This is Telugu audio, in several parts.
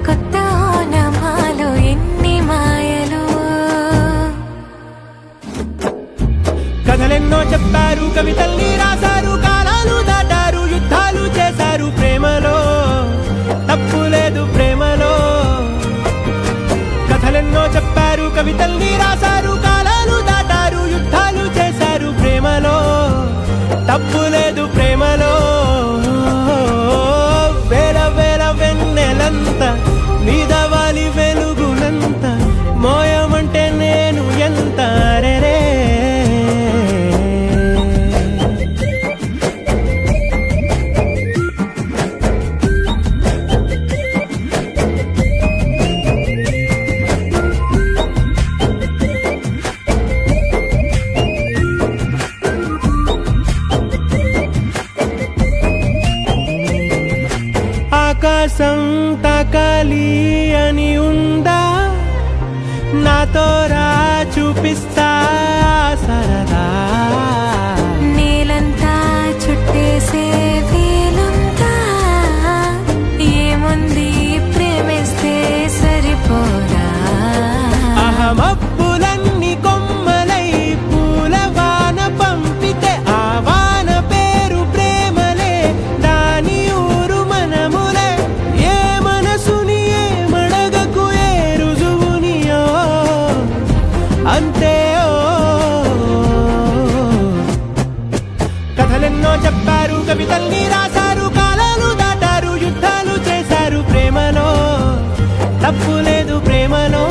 కొత్త ఓనమాలు ఎన్ని మాయలు. కథలెన్నో చెప్పారు, కవితల్ని రాశారు, కాలాలు దాటారు, యుద్ధాలు చేశారు ప్రేమలో, తప్పు లేదు ప్రేమలో. కథలెన్నో చెప్పారు, కవితల్ని రాశారు, కాలాలు దాటారు, యుద్ధాలు చేశారు ప్రేమలో, తప్పు లేదు ప్రేమలో. వేల వేల వెన్నెలంత మీద వాలి వెలుగునంత మోయమంటే నేను ఎంత రే. ఆకాశం తాకాలి అని ఉందా, నాతో రా చూపిస్తా సరదా. నేలంతా చుట్టేసే వేలుంతా, ఏముంది ప్రేమిస్తే సరిపోదా. అహమప్పులన్నీ కొమ్మలై పూలవాన పంపితే ఆ వాన పేరు ప్రేమలే, దాని ఊరు మనములే. ఏ మనసుని ఏ మడగకు ఏ రుజువునియో అంతే. కథలెన్నో చెప్పారు, కవితల్ని రాశారు, కాలాలు దాటారు, యుద్ధాలు చేశారు ప్రేమలో, తప్పు లేదు ప్రేమలో.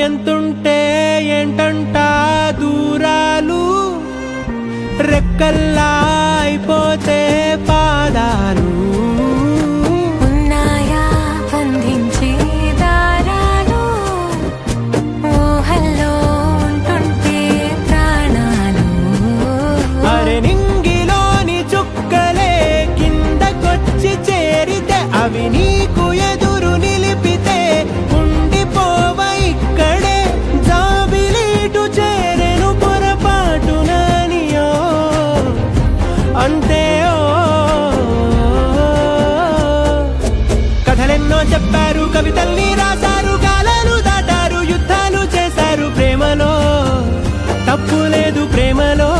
ఎంతుంటే ఏంటంట దూరాలు, రెక్కల్లా అయిపోతే పాదాలు. ఉన్నాయా బంధించే దారాలు, ఊహల్లో ఉంటుంటే ప్రాణాలు. అరే నింగిలోని చుక్కలే కిందకొచ్చి చేరితే, అవి నీకు ఎదురు నిలిపితే ఉండిపోవ ఇక్కడే. జాబిలీటు చేరెను పొరపాటుననియో అంతే. కథలెన్నో చెప్పారు, కవితల్ని రాశారు, కాలాలు దాటారు, యుద్ధాలు చేశారు ప్రేమలో, తప్పు లేదు ప్రేమలో.